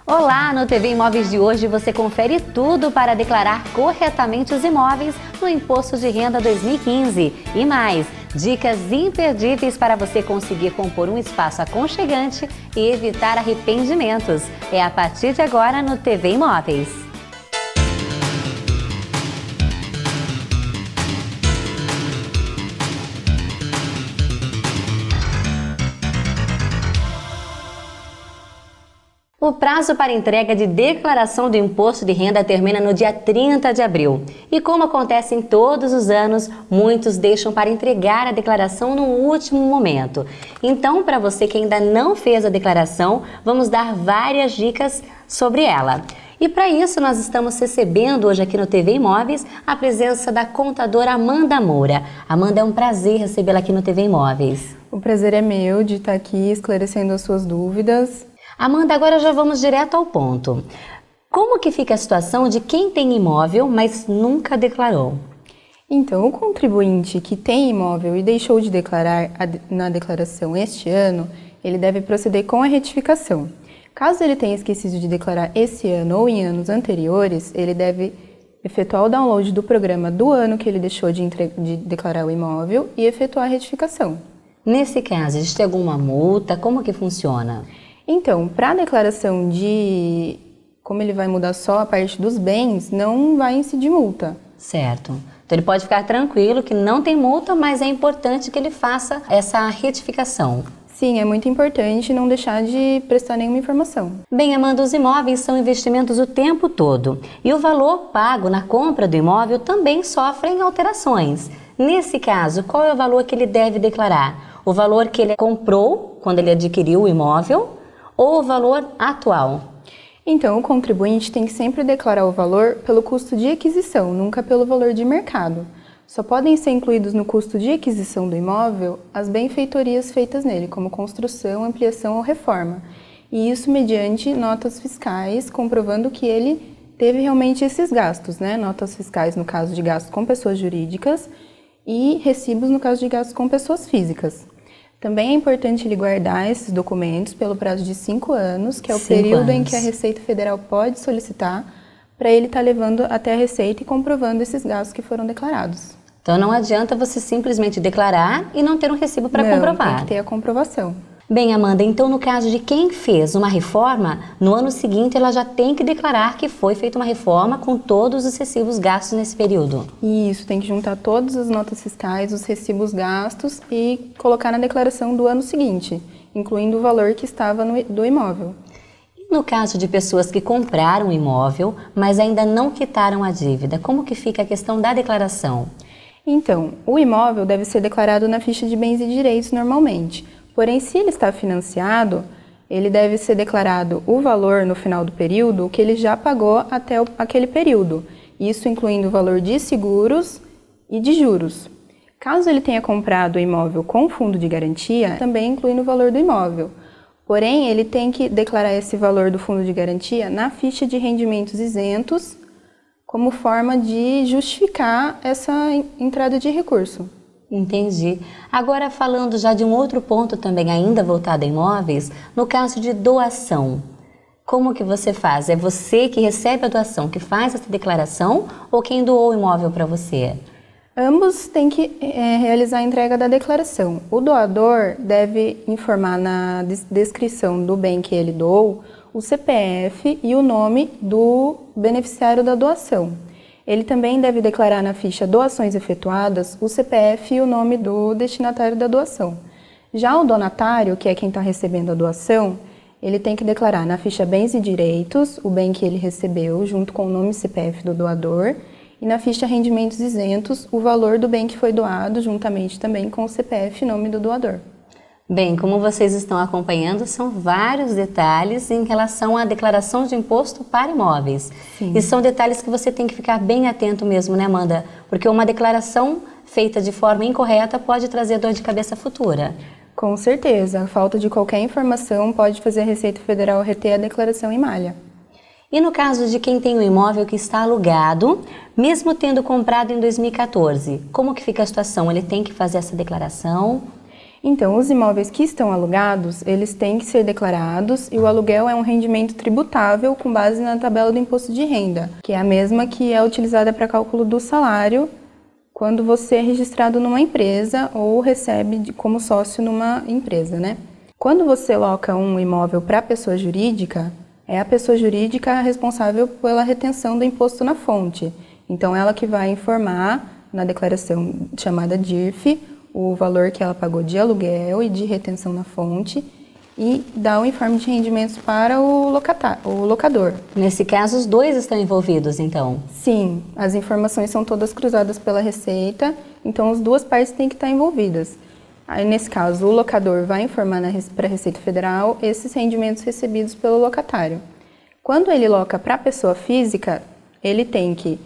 Olá, no TV Imóveis de hoje você confere tudo para declarar corretamente os imóveis no Imposto de Renda 2015 e mais, dicas imperdíveis para você conseguir compor um espaço aconchegante e evitar arrependimentos. É a partir de agora no TV Imóveis. O prazo para entrega de declaração do Imposto de Renda termina no dia 30 de abril. E como acontece em todos os anos, muitos deixam para entregar a declaração no último momento. Então, para você que ainda não fez a declaração, vamos dar várias dicas sobre ela. E para isso, nós estamos recebendo hoje aqui no TV Imóveis a presença da contadora Amanda Moura. Amanda, é um prazer recebê-la aqui no TV Imóveis. O prazer é meu de estar aqui esclarecendo as suas dúvidas. Amanda, agora já vamos direto ao ponto. Como que fica a situação de quem tem imóvel, mas nunca declarou? Então, o contribuinte que tem imóvel e deixou de declarar na declaração este ano, ele deve proceder com a retificação. Caso ele tenha esquecido de declarar esse ano ou em anos anteriores, ele deve efetuar o download do programa do ano que ele deixou de declarar o imóvel e efetuar a retificação. Nesse caso, existe alguma multa? Como que funciona? Então, para a declaração de como ele vai mudar só a parte dos bens, não vai incidir multa. Certo. Então ele pode ficar tranquilo que não tem multa, mas é importante que ele faça essa retificação. Sim, é muito importante não deixar de prestar nenhuma informação. Bem, Amanda, os imóveis são investimentos o tempo todo e o valor pago na compra do imóvel também sofrem alterações. Nesse caso, qual é o valor que ele deve declarar? O valor que ele comprou quando ele adquiriu o imóvel ou o valor atual? Então, o contribuinte tem que sempre declarar o valor pelo custo de aquisição, nunca pelo valor de mercado. Só podem ser incluídos no custo de aquisição do imóvel as benfeitorias feitas nele, como construção, ampliação ou reforma. E isso mediante notas fiscais, comprovando que ele teve realmente esses gastos, né? Notas fiscais no caso de gastos com pessoas jurídicas e recibos no caso de gastos com pessoas físicas. Também é importante ele guardar esses documentos pelo prazo de 5 anos, que é o período em que a Receita Federal pode solicitar para ele estar levando até a Receita e comprovando esses gastos que foram declarados. Então não adianta você simplesmente declarar e não ter um recibo para comprovar. Tem que ter a comprovação. Bem, Amanda, então no caso de quem fez uma reforma, no ano seguinte ela já tem que declarar que foi feita uma reforma com todos os recibos gastos nesse período. Isso, tem que juntar todas as notas fiscais, os recibos gastos e colocar na declaração do ano seguinte, incluindo o valor que estava do imóvel. E no caso de pessoas que compraram o imóvel, mas ainda não quitaram a dívida, como que fica a questão da declaração? Então, o imóvel deve ser declarado na ficha de bens e direitos normalmente. Porém, se ele está financiado, ele deve ser declarado o valor no final do período que ele já pagou até aquele período. Isso incluindo o valor de seguros e de juros. Caso ele tenha comprado o imóvel com fundo de garantia, também incluindo o valor do imóvel. Porém, ele tem que declarar esse valor do fundo de garantia na ficha de rendimentos isentos, como forma de justificar essa entrada de recurso. Entendi. Agora falando já de um outro ponto também ainda voltado a imóveis, no caso de doação, como que você faz? É você que recebe a doação, que faz essa declaração ou quem doou o imóvel para você? Ambos têm que realizar a entrega da declaração. O doador deve informar na descrição do bem que ele doou o CPF e o nome do beneficiário da doação. Ele também deve declarar na ficha doações efetuadas o CPF e o nome do destinatário da doação. Já o donatário, que é quem está recebendo a doação, ele tem que declarar na ficha bens e direitos o bem que ele recebeu, junto com o nome e CPF do doador, e na ficha rendimentos isentos o valor do bem que foi doado, juntamente também com o CPF e nome do doador. Bem, como vocês estão acompanhando, são vários detalhes em relação à declaração de imposto para imóveis. Sim. E são detalhes que você tem que ficar bem atento mesmo, né, Amanda? Porque uma declaração feita de forma incorreta pode trazer dor de cabeça futura. Com certeza. A falta de qualquer informação pode fazer a Receita Federal reter a declaração em malha. E no caso de quem tem um imóvel que está alugado, mesmo tendo comprado em 2014, como que fica a situação? Ele tem que fazer essa declaração? Então, os imóveis que estão alugados, eles têm que ser declarados e o aluguel é um rendimento tributável com base na tabela do imposto de renda, que é a mesma que é utilizada para cálculo do salário quando você é registrado numa empresa ou recebe como sócio numa empresa, né? Quando você loca um imóvel para pessoa jurídica, é a pessoa jurídica responsável pela retenção do imposto na fonte. Então, ela que vai informar na declaração chamada DIRF o valor que ela pagou de aluguel e de retenção na fonte e dá o informe de rendimentos para o locador. Nesse caso, os dois estão envolvidos, então? Sim, as informações são todas cruzadas pela Receita, então as duas partes têm que estar envolvidas. Aí, nesse caso, o locador vai informar para a Receita Federal esses rendimentos recebidos pelo locatário. Quando ele loca para a pessoa física, ele tem que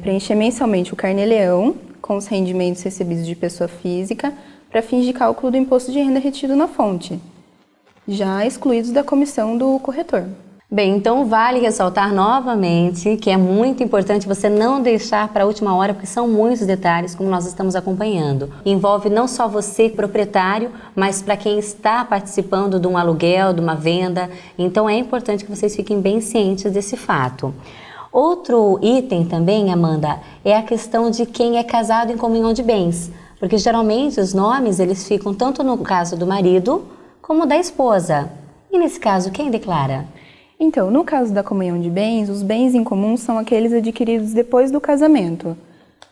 preencher mensalmente o carnê-leão com os rendimentos recebidos de pessoa física para fins de cálculo do imposto de renda retido na fonte, já excluídos da comissão do corretor. Bem, então vale ressaltar novamente que é muito importante você não deixar para a última hora, porque são muitos detalhes, como nós estamos acompanhando. Envolve não só você, proprietário, mas para quem está participando de um aluguel, de uma venda. Então é importante que vocês fiquem bem cientes desse fato. Outro item também, Amanda, é a questão de quem é casado em comunhão de bens, porque geralmente os nomes eles ficam tanto no caso do marido como da esposa. E nesse caso, quem declara? Então, no caso da comunhão de bens, os bens em comum são aqueles adquiridos depois do casamento,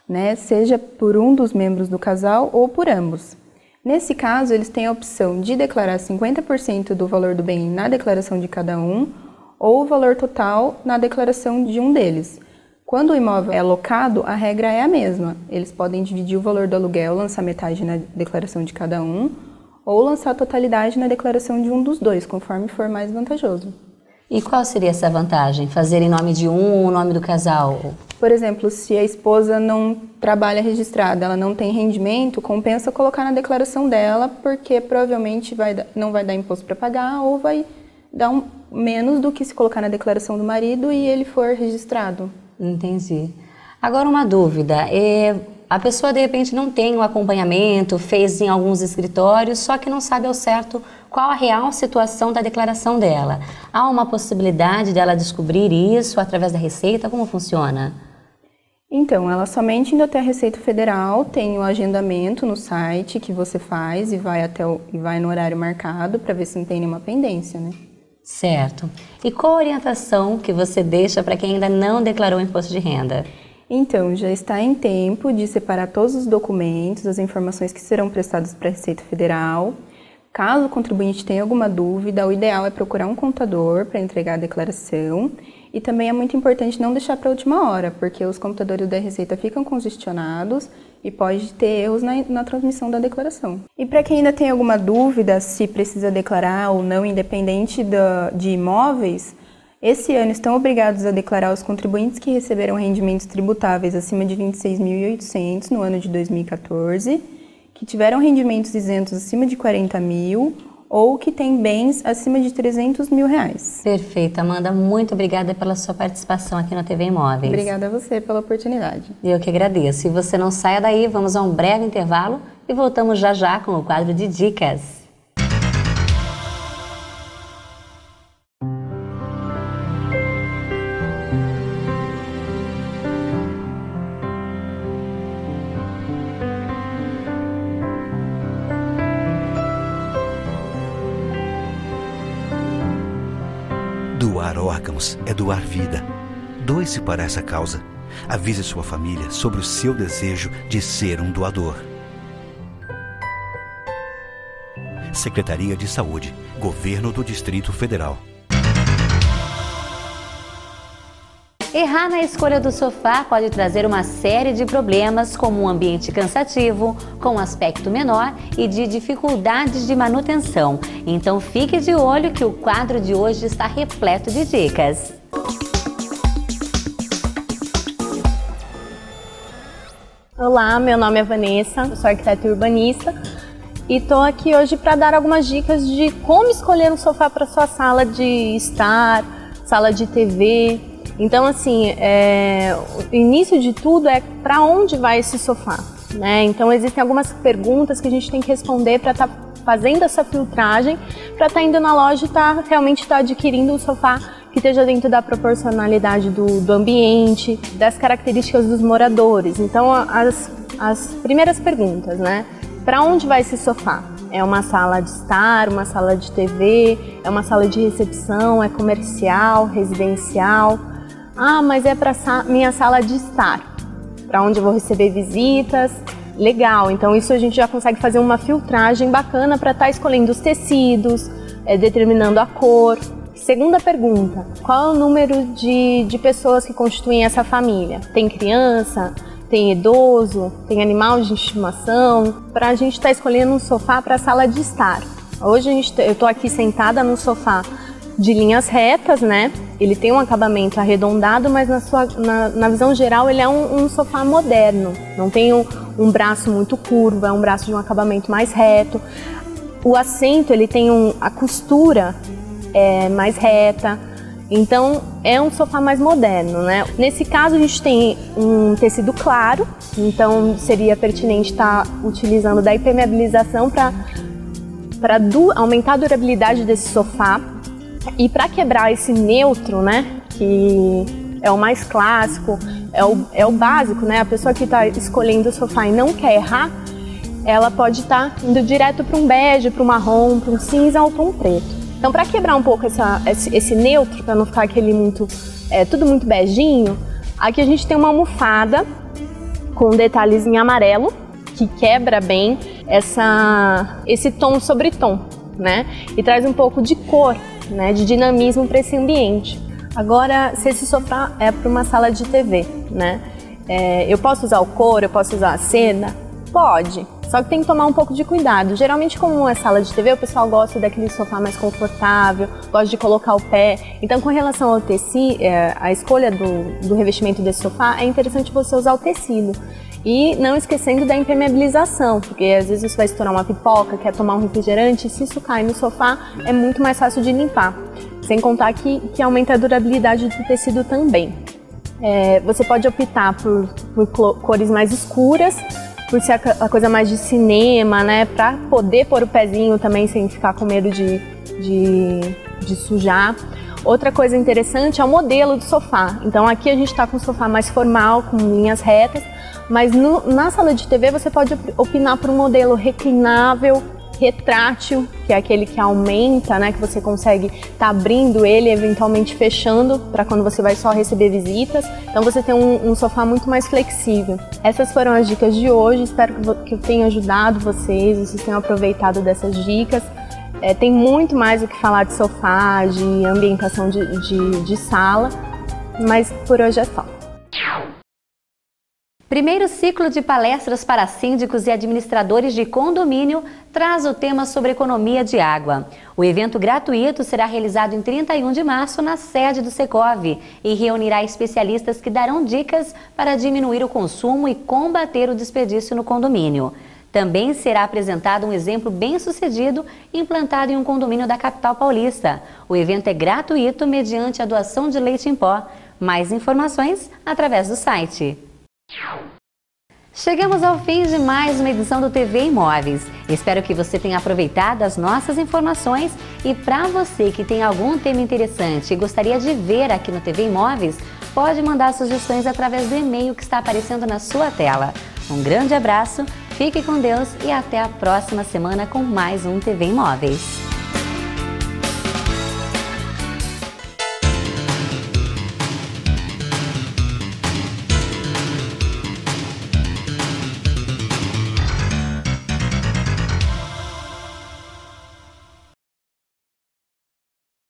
né? Seja por um dos membros do casal ou por ambos. Nesse caso, eles têm a opção de declarar 50% do valor do bem na declaração de cada um ou o valor total na declaração de um deles. Quando o imóvel é alocado, a regra é a mesma. Eles podem dividir o valor do aluguel, lançar metade na declaração de cada um, ou lançar a totalidade na declaração de um dos dois, conforme for mais vantajoso. E qual seria essa vantagem? Fazer em nome de um ou o nome do casal? Por exemplo, se a esposa não trabalha registrada, ela não tem rendimento, compensa colocar na declaração dela, porque provavelmente não vai dar imposto para pagar ou vai dar menos do que se colocar na declaração do marido e ele for registrado. Entendi. Agora uma dúvida, a pessoa de repente não tem o acompanhamento, fez em alguns escritórios, só que não sabe ao certo qual a real situação da declaração dela. Há uma possibilidade dela descobrir isso através da Receita? Como funciona? Então, ela somente indo até a Receita Federal, tem o agendamento no site que você faz e vai no horário marcado para ver se não tem nenhuma pendência, né? Certo. E qual a orientação que você deixa para quem ainda não declarou o imposto de renda? Então, já está em tempo de separar todos os documentos, as informações que serão prestadas para a Receita Federal. Caso o contribuinte tenha alguma dúvida, o ideal é procurar um contador para entregar a declaração. E também é muito importante não deixar para a última hora, porque os computadores da Receita ficam congestionados e pode ter erros na transmissão da declaração. E para quem ainda tem alguma dúvida se precisa declarar ou não, independente de imóveis, esse ano estão obrigados a declarar os contribuintes que receberam rendimentos tributáveis acima de R$ 26.800 no ano de 2014, que tiveram rendimentos isentos acima de R$ 40.000 ou que têm bens acima de R$ 300 mil. Perfeito, Amanda. Muito obrigada pela sua participação aqui na TV Imóveis. Obrigada a você pela oportunidade. Eu que agradeço. E você não saia daí, vamos a um breve intervalo e voltamos já já com o quadro de dicas. Doar órgãos é doar vida. Doe-se para essa causa. Avise sua família sobre o seu desejo de ser um doador. Secretaria de Saúde, Governo do Distrito Federal. Errar na escolha do sofá pode trazer uma série de problemas, como um ambiente cansativo, com um aspecto menor e de dificuldades de manutenção. Então fique de olho que o quadro de hoje está repleto de dicas. Olá, meu nome é Vanessa, eu sou arquiteta e urbanista e estou aqui hoje para dar algumas dicas de como escolher um sofá para sua sala de estar, sala de TV. Então, assim, o início de tudo é para onde vai esse sofá. né? Então existem algumas perguntas que a gente tem que responder para estar fazendo essa filtragem, para estar indo na loja e realmente estar adquirindo um sofá que esteja dentro da proporcionalidade do ambiente, das características dos moradores. Então as primeiras perguntas, né? Para onde vai esse sofá? É uma sala de estar, uma sala de TV, é uma sala de recepção, é comercial, residencial? Ah, mas é para minha sala de estar, para onde eu vou receber visitas. Legal, então isso a gente já consegue fazer uma filtragem bacana para estar escolhendo os tecidos, determinando a cor. Segunda pergunta, qual é o número de pessoas que constituem essa família? Tem criança? Tem idoso? Tem animal de estimação? Para a gente estar escolhendo um sofá para a sala de estar. Hoje eu estou aqui sentada num sofá de linhas retas, né? Ele tem um acabamento arredondado, mas na visão geral ele é um sofá moderno. Não tem um braço muito curvo, é um braço de um acabamento mais reto. O assento, ele tem a costura mais reta. Então é um sofá mais moderno, né? Nesse caso a gente tem um tecido claro, então seria pertinente estar utilizando da impermeabilização para aumentar a durabilidade desse sofá. E para quebrar esse neutro, né, que é o mais clássico, é o básico, né? A pessoa que está escolhendo o sofá e não quer errar, ela pode estar indo direto para um bege, para um marrom, para um cinza ou para um preto. Então, para quebrar um pouco esse neutro, para não ficar tudo muito beijinho, aqui a gente tem uma almofada com detalhes em amarelo, que quebra bem esse tom sobre tom, né? E traz um pouco de cor, né, de dinamismo para esse ambiente. Agora, se esse sofá é para uma sala de TV, né? Eu posso usar o couro, eu posso usar a seda? Pode, só que tem que tomar um pouco de cuidado. Geralmente, como é sala de TV, o pessoal gosta daquele sofá mais confortável, gosta de colocar o pé. Então, com relação ao tecido, a escolha do revestimento desse sofá, é interessante você usar o tecido. E não esquecendo da impermeabilização, porque às vezes você vai estourar uma pipoca, quer tomar um refrigerante, e se isso cai no sofá, é muito mais fácil de limpar. Sem contar que aumenta a durabilidade do tecido também. Você pode optar por cores mais escuras, por ser a coisa mais de cinema, né? Para poder pôr o pezinho também sem ficar com medo de sujar. Outra coisa interessante é o modelo do sofá. Então aqui a gente está com um sofá mais formal, com linhas retas, mas na sala de TV você pode opinar por um modelo reclinável, retrátil, que é aquele que aumenta, né, que você consegue estar abrindo ele, eventualmente fechando, para quando você vai só receber visitas. Então você tem um sofá muito mais flexível. Essas foram as dicas de hoje, espero que eu tenha ajudado vocês tenham aproveitado dessas dicas. Tem muito mais o que falar de sofá, de ambientação de sala, mas por hoje é só. Primeiro ciclo de palestras para síndicos e administradores de condomínio traz o tema sobre economia de água. O evento gratuito será realizado em 31 de março na sede do Secov e reunirá especialistas que darão dicas para diminuir o consumo e combater o desperdício no condomínio. Também será apresentado um exemplo bem-sucedido implantado em um condomínio da capital paulista. O evento é gratuito mediante a doação de leite em pó. Mais informações através do site. Chegamos ao fim de mais uma edição do TV Imóveis. Espero que você tenha aproveitado as nossas informações e para você que tem algum tema interessante e gostaria de ver aqui no TV Imóveis, pode mandar sugestões através do e-mail que está aparecendo na sua tela. Um grande abraço, fique com Deus e até a próxima semana com mais um TV Imóveis.